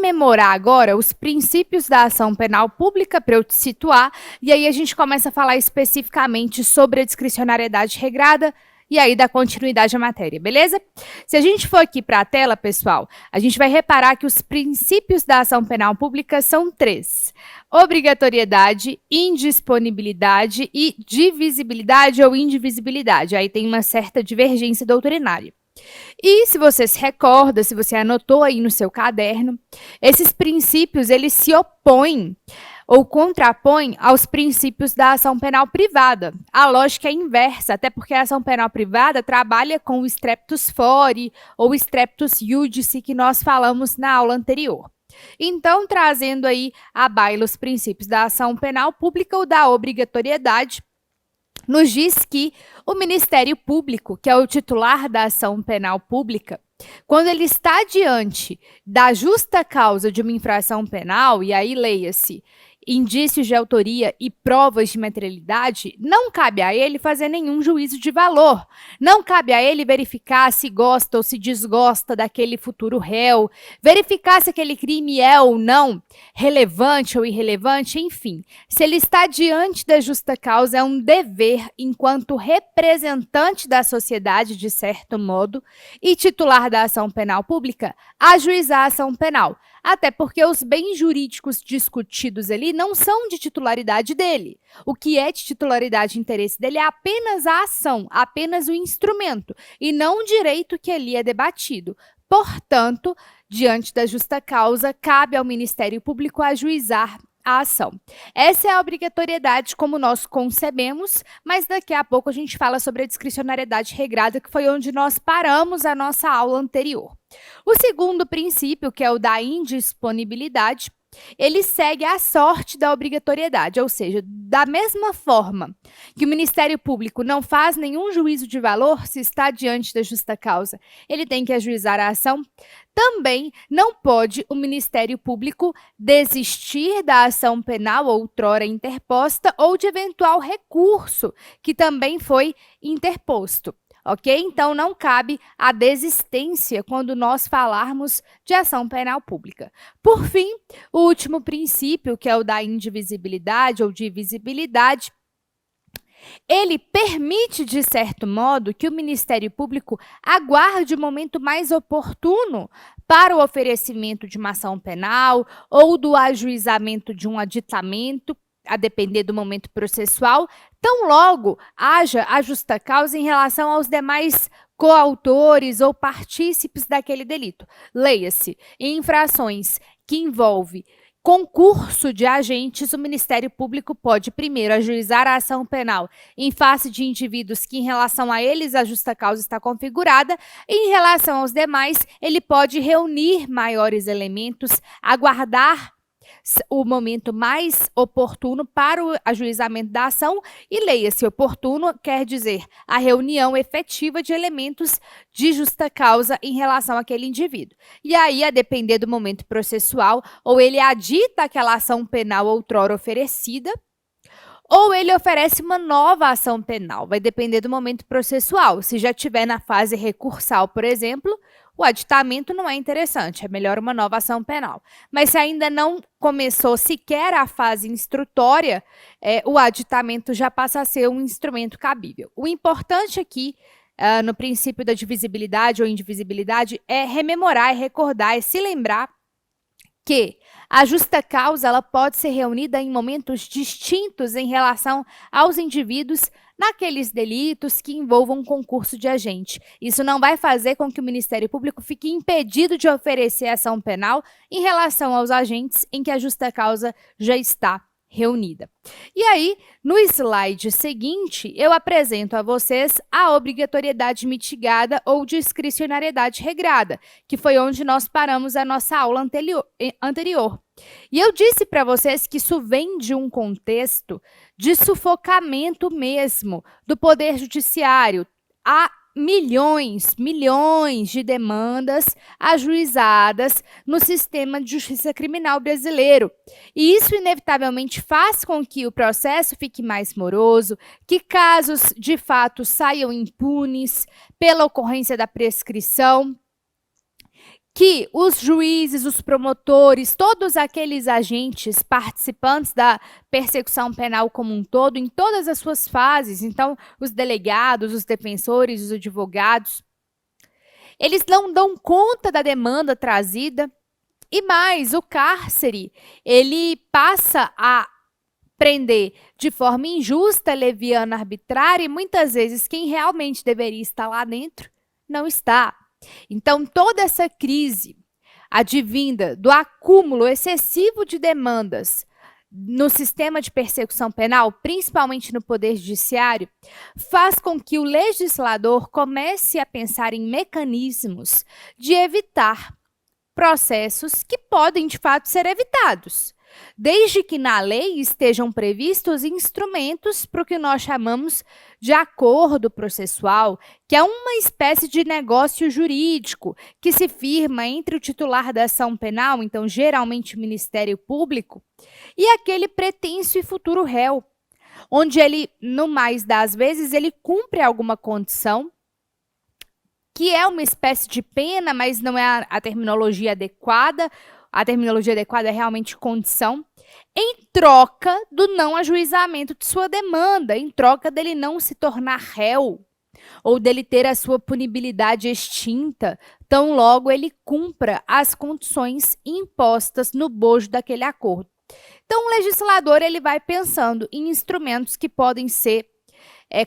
rememorar agora os princípios da ação penal pública para eu te situar, e aí a gente começa a falar especificamente sobre a discricionariedade regrada, e aí dá continuidade à matéria, beleza? Se a gente for aqui para a tela, pessoal, a gente vai reparar que os princípios da ação penal pública são 3. Obrigatoriedade, indisponibilidade e divisibilidade ou indivisibilidade. Aí tem uma certa divergência doutrinária. E se você se recorda, se você anotou aí no seu caderno, esses princípios, eles se opõem ou contrapõem aos princípios da ação penal privada. A lógica é inversa, até porque a ação penal privada trabalha com o streptus fori ou streptus iudice que nós falamos na aula anterior. Então, trazendo aí à baila os princípios da ação penal pública ou da obrigatoriedade, nos diz que o Ministério Público, que é o titular da ação penal pública, quando ele está diante da justa causa de uma infração penal, e aí leia-se indícios de autoria e provas de materialidade, não cabe a ele fazer nenhum juízo de valor. Não cabe a ele verificar se gosta ou se desgosta daquele futuro réu, verificar se aquele crime é ou não relevante ou irrelevante, enfim. Se ele está diante da justa causa, é um dever, enquanto representante da sociedade, de certo modo, e titular da ação penal pública, ajuizar a ação penal. Até porque os bens jurídicos discutidos ali não são de titularidade dele. O que é de titularidade e interesse dele é apenas a ação, apenas o instrumento, e não o direito que ali é debatido. Portanto, diante da justa causa, cabe ao Ministério Público ajuizar a ação. Essa é a obrigatoriedade como nós concebemos, mas daqui a pouco a gente fala sobre a discricionariedade regrada, que foi onde nós paramos a nossa aula anterior. O segundo princípio, que é o da indisponibilidade, ele segue a sorte da obrigatoriedade, ou seja, da mesma forma que o Ministério Público não faz nenhum juízo de valor se está diante da justa causa, ele tem que ajuizar a ação, também não pode o Ministério Público desistir da ação penal outrora interposta ou de eventual recurso que também foi interposto. Ok? Então, não cabe a desistência quando nós falarmos de ação penal pública. Por fim, o último princípio, que é o da indivisibilidade ou divisibilidade, ele permite, de certo modo, que o Ministério Público aguarde o momento mais oportuno para o oferecimento de uma ação penal ou do ajuizamento de um aditamento, a depender do momento processual, tão logo haja a justa causa em relação aos demais coautores ou partícipes daquele delito. Leia-se, em infrações que envolvem concurso de agentes, o Ministério Público pode primeiro ajuizar a ação penal em face de indivíduos que, em relação a eles, a justa causa está configurada, e em relação aos demais, ele pode reunir maiores elementos, aguardar o momento mais oportuno para o ajuizamento da ação, e leia-se oportuno quer dizer a reunião efetiva de elementos de justa causa em relação àquele indivíduo. E aí, a depender do momento processual, ou ele adita aquela ação penal outrora oferecida, ou ele oferece uma nova ação penal, vai depender do momento processual. Se já estiver na fase recursal, por exemplo, o aditamento não é interessante, é melhor uma nova ação penal. Mas se ainda não começou sequer a fase instrutória, o aditamento já passa a ser um instrumento cabível. O importante aqui, no princípio da divisibilidade ou indivisibilidade, é rememorar, é recordar, é se lembrar que a justa causa ela pode ser reunida em momentos distintos em relação aos indivíduos naqueles delitos que envolvam concurso de agente. Isso não vai fazer com que o Ministério Público fique impedido de oferecer ação penal em relação aos agentes em que a justa causa já está reunida. E aí, no slide seguinte, eu apresento a vocês a obrigatoriedade mitigada ou discricionariedade regrada, que foi onde nós paramos a nossa aula anterior. E eu disse para vocês que isso vem de um contexto de sufocamento mesmo do Poder Judiciário. Há milhões de demandas ajuizadas no sistema de justiça criminal brasileiro. E isso, inevitavelmente, faz com que o processo fique mais moroso, que casos, de fato, saiam impunes pela ocorrência da prescrição, que os juízes, os promotores, todos aqueles agentes participantes da persecução penal como um todo, em todas as suas fases, então, os delegados, os defensores, os advogados, eles não dão conta da demanda trazida. E mais, o cárcere, ele passa a prender de forma injusta, leviana, arbitrária, e muitas vezes quem realmente deveria estar lá dentro não está. Então, toda essa crise advinda do acúmulo excessivo de demandas no sistema de persecução penal, principalmente no Poder Judiciário, faz com que o legislador comece a pensar em mecanismos de evitar processos que podem, de fato, ser evitados, desde que na lei estejam previstos instrumentos para o que nós chamamos de acordo processual, que é uma espécie de negócio jurídico que se firma entre o titular da ação penal, então geralmente o Ministério Público, e aquele pretenso e futuro réu, onde ele, no mais das vezes, ele cumpre alguma condição, que é uma espécie de pena, mas não é a terminologia adequada. A terminologia adequada é realmente condição, em troca do não ajuizamento de sua demanda, em troca dele não se tornar réu, ou dele ter a sua punibilidade extinta, tão logo ele cumpra as condições impostas no bojo daquele acordo. Então, o legislador ele vai pensando em instrumentos que podem ser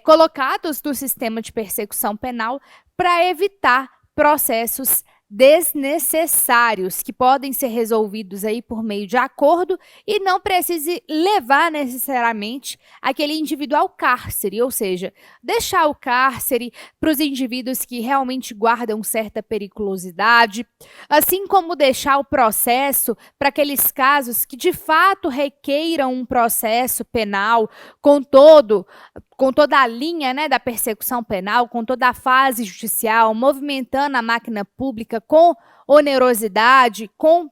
colocados no sistema de persecução penal para evitar processos desnecessários que podem ser resolvidos aí por meio de acordo e não precise levar necessariamente aquele indivíduo ao cárcere, ou seja, deixar o cárcere para os indivíduos que realmente guardam certa periculosidade, assim como deixar o processo para aqueles casos que de fato requeiram um processo penal com toda a linha, né, da persecução penal, com toda a fase judicial, movimentando a máquina pública com onerosidade, com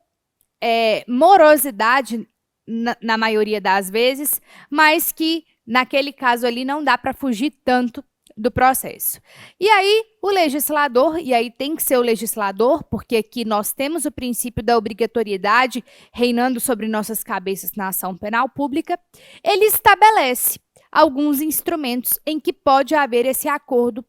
morosidade na maioria das vezes, mas que naquele caso ali não dá para fugir tanto do processo. E aí o legislador, e aí tem que ser o legislador, porque aqui nós temos o princípio da obrigatoriedade reinando sobre nossas cabeças na ação penal pública, ele estabelece alguns instrumentos em que pode haver esse acordo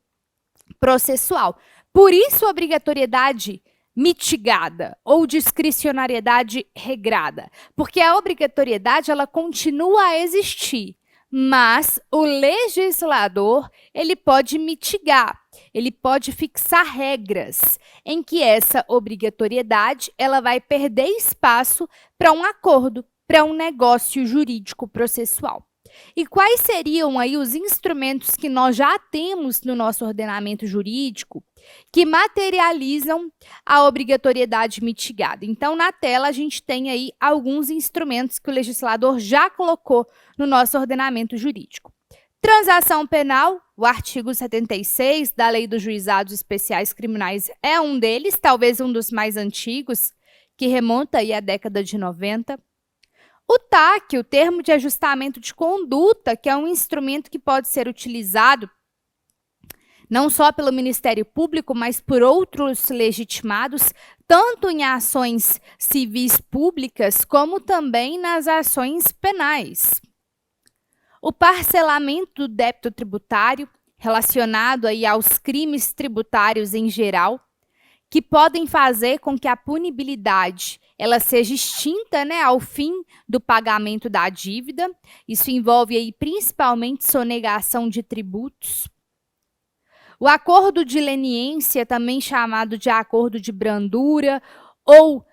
processual. Por isso, a obrigatoriedade mitigada ou discricionariedade regrada, porque a obrigatoriedade ela continua a existir, mas o legislador ele pode mitigar, ele pode fixar regras em que essa obrigatoriedade ela vai perder espaço para um acordo, para um negócio jurídico processual. E quais seriam aí os instrumentos que nós já temos no nosso ordenamento jurídico que materializam a obrigatoriedade mitigada? Então, na tela, a gente tem aí alguns instrumentos que o legislador já colocou no nosso ordenamento jurídico. Transação penal, o artigo 76 da Lei dos Juizados Especiais Criminais é um deles, talvez um dos mais antigos, que remonta aí à década de 90. O TAC, o termo de ajustamento de conduta, que é um instrumento que pode ser utilizado não só pelo Ministério Público, mas por outros legitimados, tanto em ações civis públicas, como também nas ações penais. O parcelamento do débito tributário, relacionado aí aos crimes tributários em geral, que podem fazer com que a punibilidade ela seja extinta, né, ao fim do pagamento da dívida. Isso envolve aí principalmente sonegação de tributos. O acordo de leniência, também chamado de acordo de brandura ou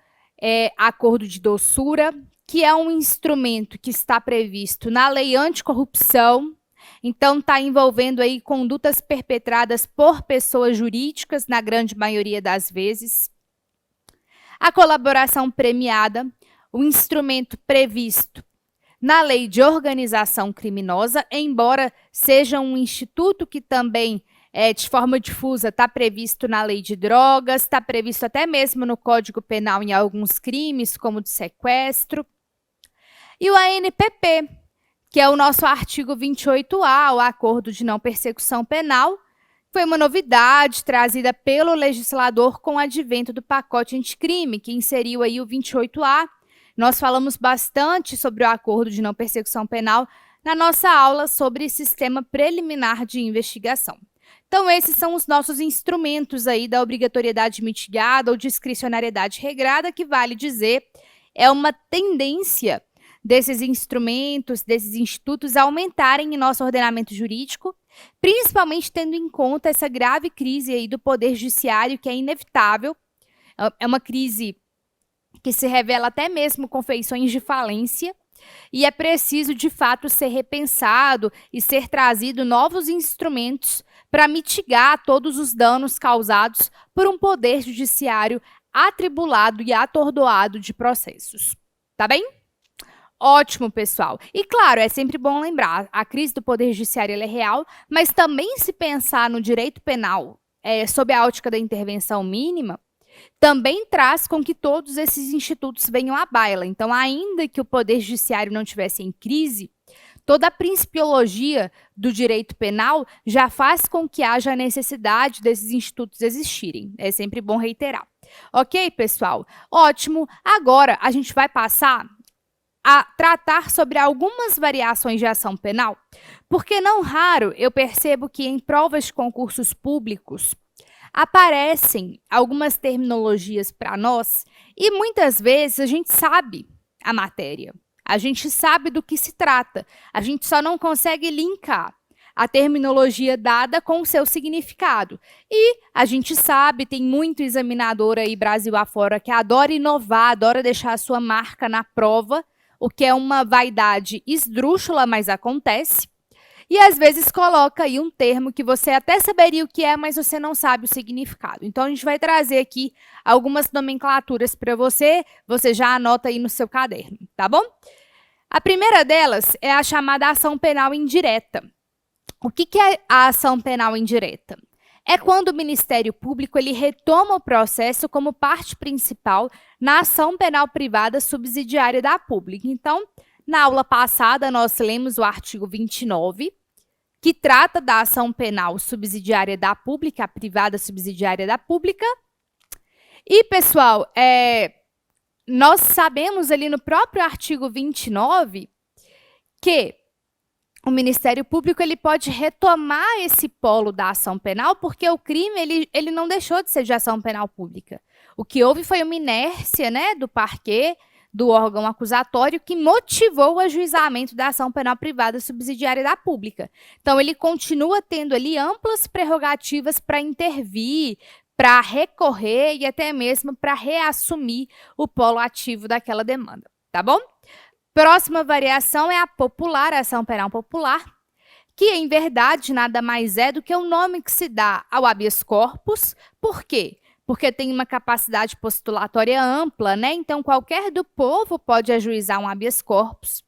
acordo de doçura, que é um instrumento que está previsto na Lei Anticorrupção. Então, está envolvendo aí condutas perpetradas por pessoas jurídicas, na grande maioria das vezes. A colaboração premiada, o instrumento previsto na Lei de Organização Criminosa, embora seja um instituto que também, de forma difusa, está previsto na Lei de Drogas, está previsto até mesmo no Código Penal em alguns crimes, como de sequestro. E o ANPP, que é o nosso artigo 28A, o Acordo de Não Persecução Penal, Foi uma novidade trazida pelo legislador com o advento do pacote anticrime, que inseriu aí o 28A. Nós falamos bastante sobre o acordo de não persecução penal na nossa aula sobre sistema preliminar de investigação. Então, esses são os nossos instrumentos aí da obrigatoriedade mitigada ou discricionariedade regrada, que vale dizer, é uma tendência desses instrumentos, desses institutos aumentarem em nosso ordenamento jurídico, principalmente tendo em conta essa grave crise aí do poder judiciário, que é inevitável. É uma crise que se revela até mesmo com feições de falência, e é preciso, de fato, ser repensado e ser trazido novos instrumentos para mitigar todos os danos causados por um poder judiciário atribulado e atordoado de processos. Tá bem? Ótimo, pessoal. E, claro, é sempre bom lembrar, a crise do poder judiciário ela é real, mas também se pensar no direito penal sob a ótica da intervenção mínima, também traz com que todos esses institutos venham à baila. Então, ainda que o poder judiciário não estivesse em crise, toda a principiologia do direito penal já faz com que haja a necessidade desses institutos existirem. É sempre bom reiterar. Ok, pessoal? Ótimo. Agora, a gente vai passar a tratar sobre algumas variações de ação penal, porque não raro eu percebo que em provas de concursos públicos aparecem algumas terminologias para nós e muitas vezes a gente sabe a matéria, a gente sabe do que se trata, a gente só não consegue linkar a terminologia dada com o seu significado. E a gente sabe, tem muito examinador aí Brasil afora que adora inovar, adora deixar a sua marca na prova, o que é uma vaidade esdrúxula, mas acontece. E às vezes coloca aí um termo que você até saberia o que é, mas você não sabe o significado. Então, a gente vai trazer aqui algumas nomenclaturas para você, você já anota aí no seu caderno, tá bom? A primeira delas é a chamada ação penal indireta. O que é a ação penal indireta? É quando o Ministério Público ele retoma o processo como parte principal na ação penal privada subsidiária da pública. Então, na aula passada, nós lemos o artigo 29, que trata da ação penal subsidiária da pública, a privada subsidiária da pública. E, pessoal, nós sabemos ali no próprio artigo 29 que o Ministério Público ele pode retomar esse polo da ação penal, porque o crime ele não deixou de ser de ação penal pública. O que houve foi uma inércia, né, do parquê, do órgão acusatório, que motivou o ajuizamento da ação penal privada subsidiária da pública. Então, ele continua tendo ali amplas prerrogativas para intervir, para recorrer e até mesmo para reassumir o polo ativo daquela demanda, tá bom? Próxima variação é a popular, a ação penal popular, que, em verdade, nada mais é do que o nome que se dá ao habeas corpus. Por quê? Porque tem uma capacidade postulatória ampla, né? Então, qualquer do povo pode ajuizar um habeas corpus.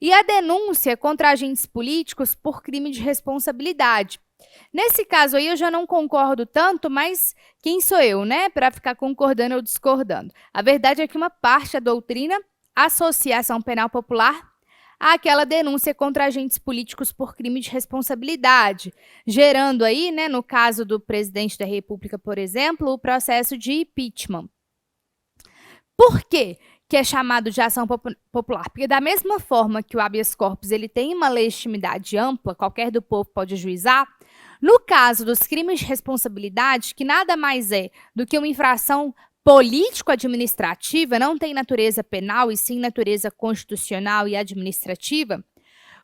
E a denúncia contra agentes políticos por crime de responsabilidade. Nesse caso aí, eu já não concordo tanto, mas quem sou eu, né? Para ficar concordando ou discordando. A verdade é que uma parte da doutrina associa a ação penal popular àquela denúncia contra agentes políticos por crime de responsabilidade, gerando aí, né, no caso do presidente da República, por exemplo, o processo de impeachment. Por quê que é chamado de ação popular? Porque da mesma forma que o habeas corpus ele tem uma legitimidade ampla, qualquer do povo pode ajuizar, no caso dos crimes de responsabilidade, que nada mais é do que uma infração político-administrativa, não tem natureza penal e sim natureza constitucional e administrativa,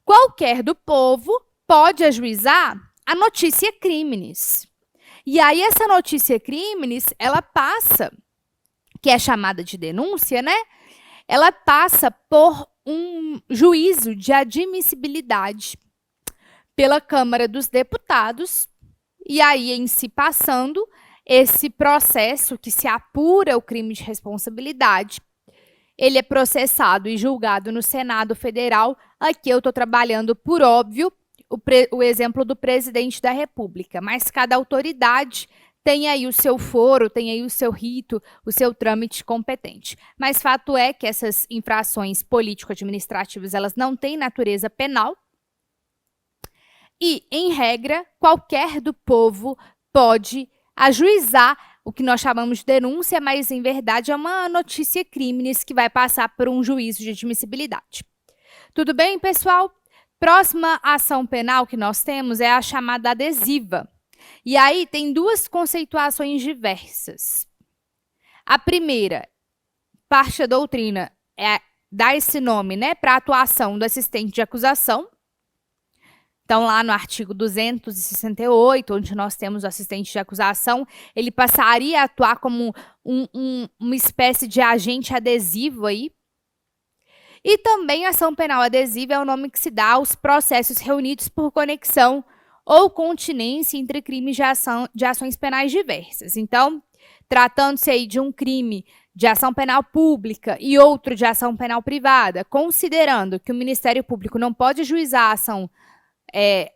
qualquer do povo pode ajuizar a notícia criminis. E aí essa notícia criminis, ela passa, que é chamada de denúncia, né? Ela passa por um juízo de admissibilidade pela Câmara dos Deputados, e aí em si passando esse processo que se apura o crime de responsabilidade, ele é processado e julgado no Senado Federal. Aqui eu estou trabalhando, por óbvio, o exemplo do presidente da República, mas cada autoridade tem aí o seu foro, tem aí o seu rito, o seu trâmite competente. Mas fato é que essas infrações político-administrativas, elas não têm natureza penal. E, em regra, qualquer do povo pode ajuizar o que nós chamamos de denúncia, mas, em verdade, é uma notícia crimes que vai passar por um juízo de admissibilidade. Tudo bem, pessoal? Próxima ação penal que nós temos é a chamada adesiva. E aí tem duas conceituações diversas. A primeira, parte da doutrina, dá esse nome, né, para a atuação do assistente de acusação. Então, lá no artigo 268, onde nós temos o assistente de acusação, ele passaria a atuar como uma espécie de agente adesivo aí. E também a ação penal adesiva é o nome que se dá aos processos reunidos por conexão ou continência entre crimes de ações penais diversas. Então, tratando-se aí de um crime de ação penal pública e outro de ação penal privada, considerando que o Ministério Público não pode ajuizar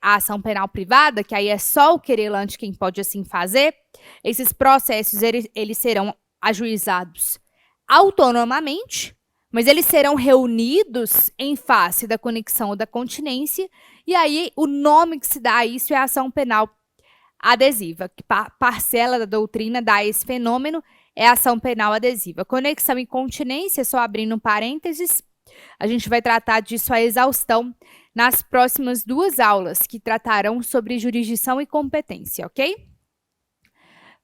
a ação penal privada, que aí é só o querelante quem pode assim fazer, esses processos eles serão ajuizados autonomamente, mas eles serão reunidos em face da conexão ou da continência, e aí o nome que se dá a isso é a ação penal adesiva, que parcela da doutrina dá esse fenômeno, é a ação penal adesiva. Conexão e continência, só abrindo um parênteses, a gente vai tratar disso à exaustão nas próximas duas aulas, que tratarão sobre jurisdição e competência, ok?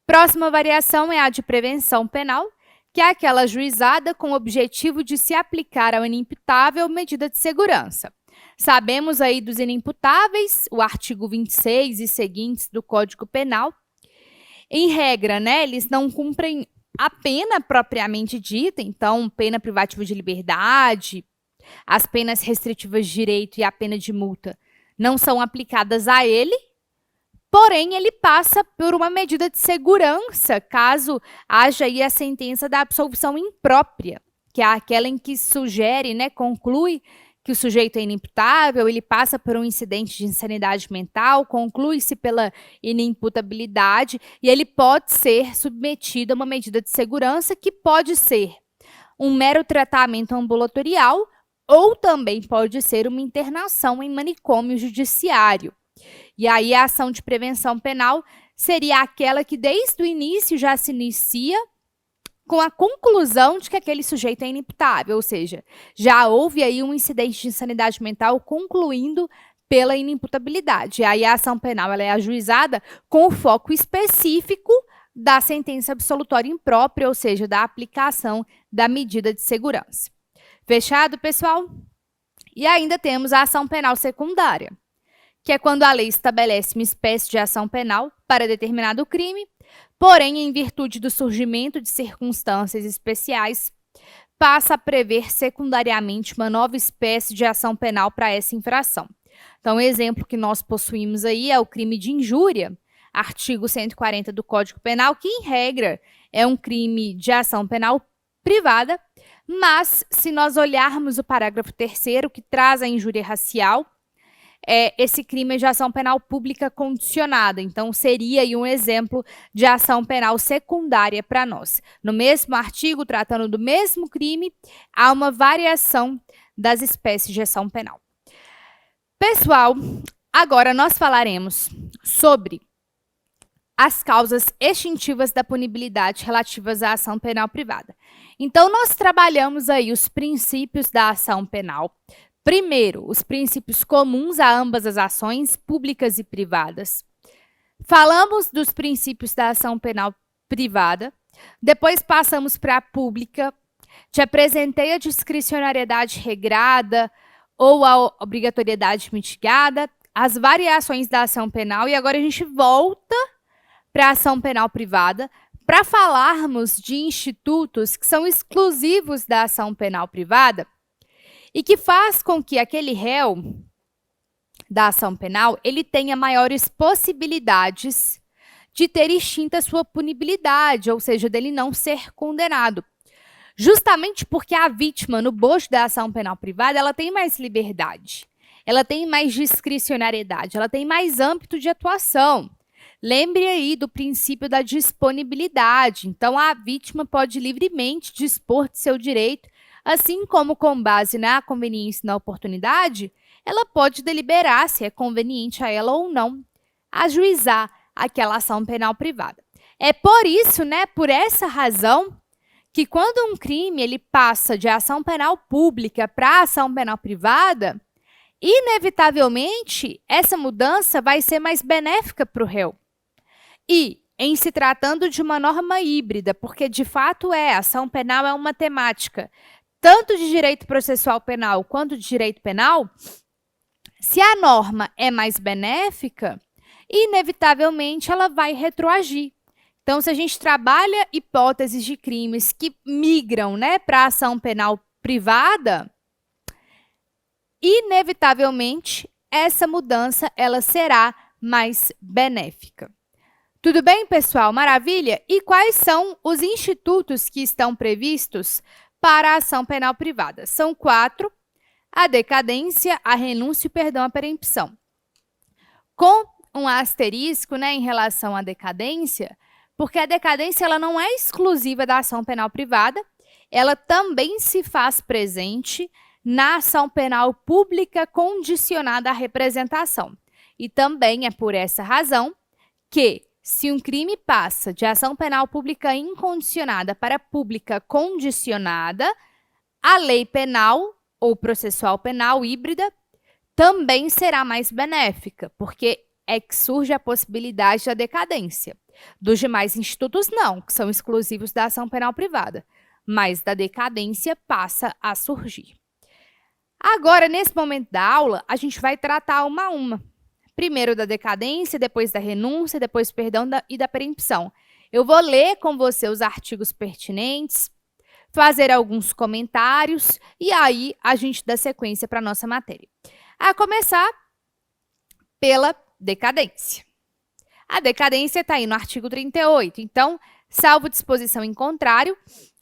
Próxima variação é a de prevenção penal, que é aquela ajuizada com o objetivo de se aplicar ao inimputável medida de segurança. Sabemos aí dos inimputáveis, o artigo 26 e seguintes do Código Penal. Em regra, né, eles não cumprem a pena propriamente dita, então, pena privativa de liberdade, as penas restritivas de direito e a pena de multa não são aplicadas a ele, porém, ele passa por uma medida de segurança, caso haja aí a sentença da absolvição imprópria, que é aquela em que sugere, né, conclui que o sujeito é inimputável, ele passa por um incidente de insanidade mental, conclui-se pela inimputabilidade e ele pode ser submetido a uma medida de segurança que pode ser um mero tratamento ambulatorial ou também pode ser uma internação em manicômio judiciário. E aí a ação de prevenção penal seria aquela que desde o início já se inicia com a conclusão de que aquele sujeito é inimputável, ou seja, já houve aí um incidente de insanidade mental concluindo pela inimputabilidade. E aí a ação penal ela é ajuizada com o foco específico da sentença absolutória imprópria, ou seja, da aplicação da medida de segurança. Fechado, pessoal? E ainda temos a ação penal secundária, que é quando a lei estabelece uma espécie de ação penal para determinado crime, porém, em virtude do surgimento de circunstâncias especiais, passa a prever secundariamente uma nova espécie de ação penal para essa infração. Então, o exemplo que nós possuímos aí é o crime de injúria, artigo 140 do Código Penal, que, em regra, é um crime de ação penal privada, mas, se nós olharmos o parágrafo 3º, que traz a injúria racial, esse crime é de ação penal pública condicionada. Então, seria aí um exemplo de ação penal secundária para nós. No mesmo artigo, tratando do mesmo crime, há uma variação das espécies de ação penal. Pessoal, agora nós falaremos sobre as causas extintivas da punibilidade relativas à ação penal privada. Então, nós trabalhamos aí os princípios da ação penal. Primeiro, os princípios comuns a ambas as ações, públicas e privadas. Falamos dos princípios da ação penal privada. Depois passamos para a pública. Te apresentei a discricionariedade regrada ou a obrigatoriedade mitigada, as variações da ação penal. E agora a gente volta para a ação penal privada para falarmos de institutos que são exclusivos da ação penal privada e que faz com que aquele réu da ação penal ele tenha maiores possibilidades de ter extinta sua punibilidade, ou seja, dele não ser condenado. Justamente porque a vítima, no bojo da ação penal privada, ela tem mais liberdade, ela tem mais discricionariedade, ela tem mais âmbito de atuação. Lembre aí do princípio da disponibilidade. Então, a vítima pode livremente dispor de seu direito, assim como, com base na conveniência e na oportunidade, ela pode deliberar se é conveniente a ela ou não ajuizar aquela ação penal privada. É por isso, né, por essa razão, que quando um crime ele passa de ação penal pública para ação penal privada, inevitavelmente essa mudança vai ser mais benéfica para o réu. E, em se tratando de uma norma híbrida, porque de fato ação penal é uma temática tanto de direito processual penal quanto de direito penal, se a norma é mais benéfica, inevitavelmente ela vai retroagir. Então, se a gente trabalha hipóteses de crimes que migram, né, para a ação penal privada, inevitavelmente essa mudança ela será mais benéfica. Tudo bem, pessoal? Maravilha? E quais são os institutos que estão previstos para a ação penal privada? São 4: a decadência, a renúncia e o perdão à perempção. Com um asterisco, né, em relação à decadência, porque a decadência ela não é exclusiva da ação penal privada, ela também se faz presente na ação penal pública condicionada à representação. E também é por essa razão que, se um crime passa de ação penal pública incondicionada para pública condicionada, a lei penal ou processual penal híbrida também será mais benéfica, porque é que surge a possibilidade da decadência. Dos demais institutos, não, que são exclusivos da ação penal privada, mas da decadência passa a surgir. Agora, nesse momento da aula, a gente vai tratar uma a uma. Primeiro da decadência, depois da renúncia, depois do perdão e da perempção. Eu vou ler com você os artigos pertinentes, fazer alguns comentários e aí a gente dá sequência para a nossa matéria. A começar pela decadência. A decadência está aí no artigo 38. Então, salvo disposição em contrário,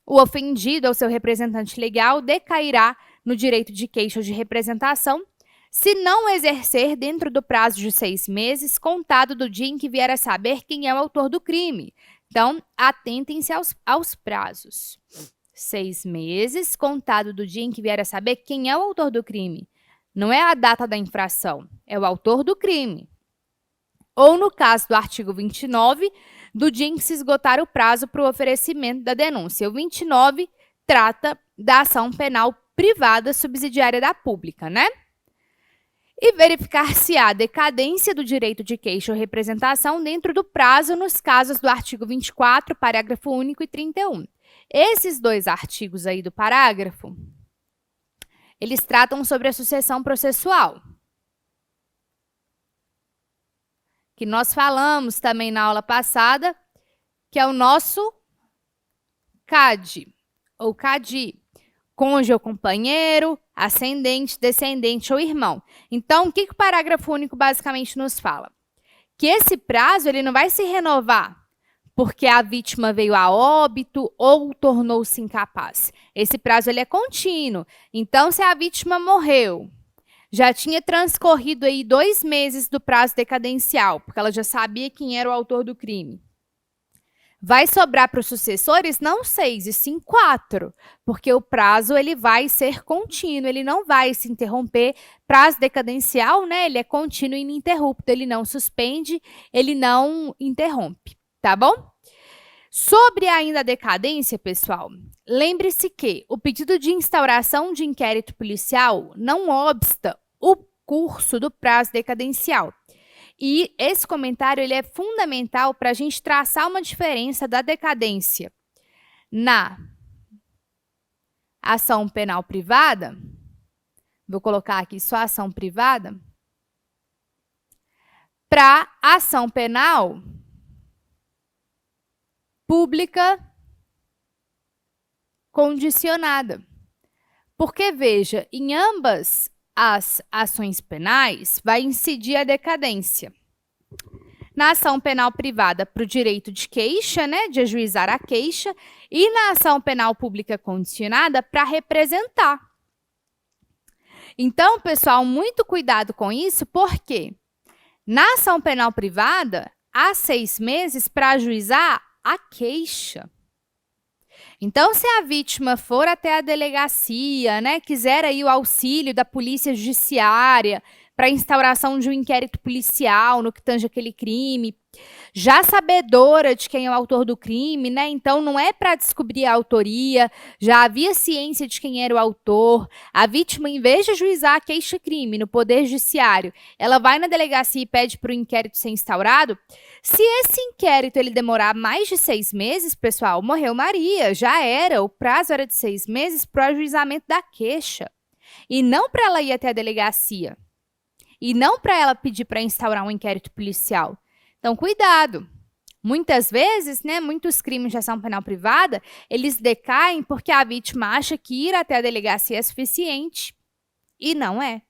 o ofendido ou seu representante legal decairá no direito de queixa ou de representação se não exercer dentro do prazo de 6 meses, contado do dia em que vier a saber quem é o autor do crime. Então, atentem-se aos prazos. 6 meses, contado do dia em que vier a saber quem é o autor do crime. Não é a data da infração, é o autor do crime. Ou, no caso do artigo 29, do dia em que se esgotar o prazo para o oferecimento da denúncia. O 29 trata da ação penal privada subsidiária da pública, né? E verificar se há decadência do direito de queixa ou representação dentro do prazo nos casos do artigo 24, parágrafo único e 31. Esses dois artigos aí do parágrafo, eles tratam sobre a sucessão processual, que nós falamos também na aula passada, que é o nosso CAD, ou CADI, cônjuge ou companheiro, ascendente, descendente ou irmão. Então, o que o parágrafo único basicamente nos fala? Que esse prazo ele não vai se renovar porque a vítima veio a óbito ou tornou-se incapaz. Esse prazo ele é contínuo. Então, se a vítima morreu, já tinha transcorrido aí 2 meses do prazo decadencial, porque ela já sabia quem era o autor do crime. Vai sobrar para os sucessores não 6, e sim 4, porque o prazo ele vai ser contínuo, ele não vai se interromper. Prazo decadencial, né, ele é contínuo e ininterrupto, ele não suspende, ele não interrompe, tá bom? Sobre ainda a decadência, pessoal, lembre-se que o pedido de instauração de inquérito policial não obsta o curso do prazo decadencial. E esse comentário ele é fundamental para a gente traçar uma diferença da decadência na ação penal privada. Vou colocar aqui só ação privada. Para ação penal pública condicionada. Porque, veja, em ambas as ações penais vai incidir a decadência. Na ação penal privada, para o direito de queixa, né, de ajuizar a queixa, e na ação penal pública condicionada, para representar. Então, pessoal, muito cuidado com isso, porque na ação penal privada, há 6 meses para ajuizar a queixa. Então, se a vítima for até a delegacia, né, quiser aí o auxílio da polícia judiciária para a instauração de um inquérito policial no que tange aquele crime, já sabedora de quem é o autor do crime, né? Então não é para descobrir a autoria, já havia ciência de quem era o autor. A vítima, em vez de ajuizar a queixa-crime no Poder Judiciário, ela vai na delegacia e pede para o inquérito ser instaurado. Se esse inquérito ele demorar mais de 6 meses, pessoal, morreu Maria, já era. O prazo era de 6 meses para o ajuizamento da queixa. E não para ela ir até a delegacia. E não para ela pedir para instaurar um inquérito policial. Então, cuidado. Muitas vezes, né, muitos crimes de ação penal privada, eles decaem porque a vítima acha que ir até a delegacia é suficiente. E não é.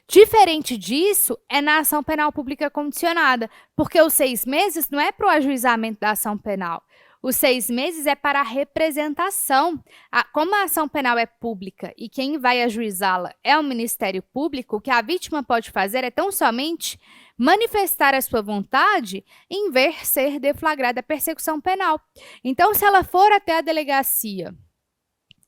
Diferente disso é na ação penal pública condicionada, porque os 6 meses não é para o ajuizamento da ação penal. Os 6 meses é para a representação. Como a ação penal é pública e quem vai ajuizá-la é o Ministério Público, o que a vítima pode fazer é tão somente manifestar a sua vontade em ver ser deflagrada a persecução penal. Então, se ela for até a delegacia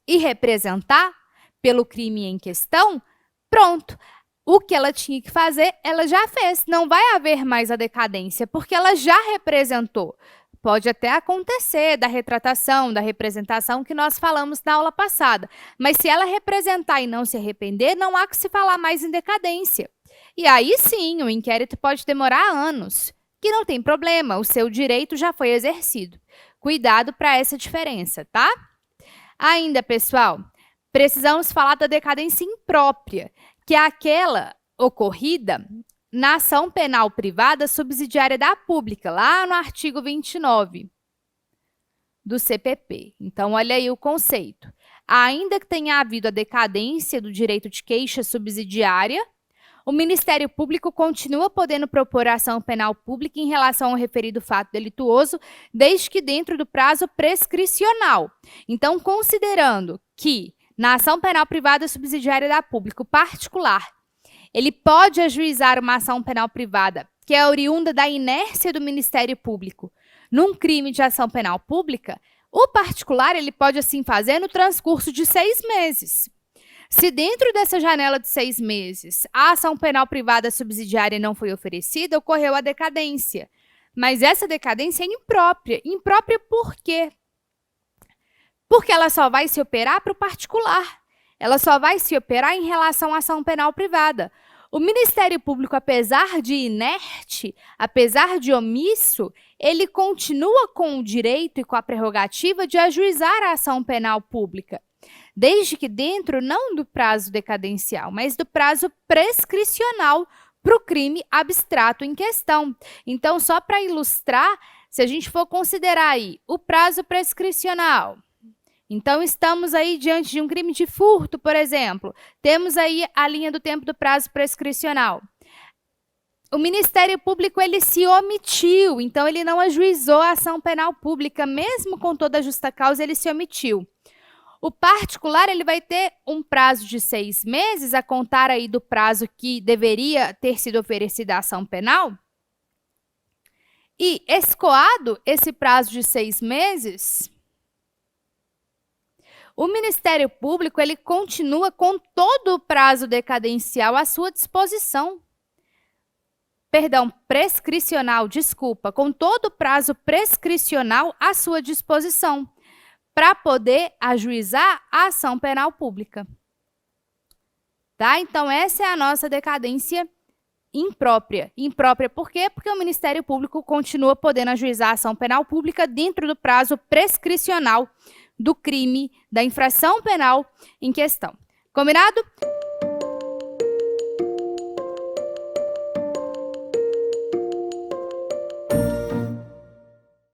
e representar pelo crime em questão, pronto. O que ela tinha que fazer, ela já fez. Não vai haver mais a decadência, porque ela já representou. Pode até acontecer da retratação, da representação que nós falamos na aula passada. Mas se ela representar e não se arrepender, não há que se falar mais em decadência. E aí sim, o inquérito pode demorar anos, que não tem problema, o seu direito já foi exercido. Cuidado para essa diferença, tá? Ainda, pessoal, precisamos falar da decadência imprópria, que é aquela ocorrida na ação penal privada subsidiária da pública, lá no artigo 29 do CPP. Então, olha aí o conceito. Ainda que tenha havido a decadência do direito de queixa subsidiária, o Ministério Público continua podendo propor ação penal pública em relação ao referido fato delituoso, desde que dentro do prazo prescricional. Então, considerando que na ação penal privada subsidiária da pública, o particular, ele pode ajuizar uma ação penal privada que é oriunda da inércia do Ministério Público num crime de ação penal pública, o particular ele pode assim fazer no transcurso de 6 meses. Se dentro dessa janela de 6 meses a ação penal privada subsidiária não foi oferecida, ocorreu a decadência. Mas essa decadência é imprópria. Imprópria por quê? Porque ela só vai se operar para o particular. Ela só vai se operar em relação à ação penal privada. O Ministério Público, apesar de inerte, apesar de omisso, ele continua com o direito e com a prerrogativa de ajuizar a ação penal pública, desde que dentro não do prazo decadencial, mas do prazo prescricional para o crime abstrato em questão. Então, só para ilustrar, se a gente for considerar aí o prazo prescricional, então, estamos aí diante de um crime de furto, por exemplo. Temos aí a linha do tempo do prazo prescricional. O Ministério Público, ele se omitiu, então ele não ajuizou a ação penal pública, mesmo com toda a justa causa, ele se omitiu. O particular, ele vai ter um prazo de 6 meses, a contar aí do prazo que deveria ter sido oferecida a ação penal. E, escoado esse prazo de 6 meses... o Ministério Público ele continua com todo o prazo decadencial à sua disposição. Perdão, prescricional, desculpa, com todo o prazo prescricional à sua disposição, para poder ajuizar a ação penal pública. Tá? Então, essa é a nossa decadência imprópria. Imprópria por quê? Porque o Ministério Público continua podendo ajuizar a ação penal pública dentro do prazo prescricional do crime, da infração penal em questão. Combinado?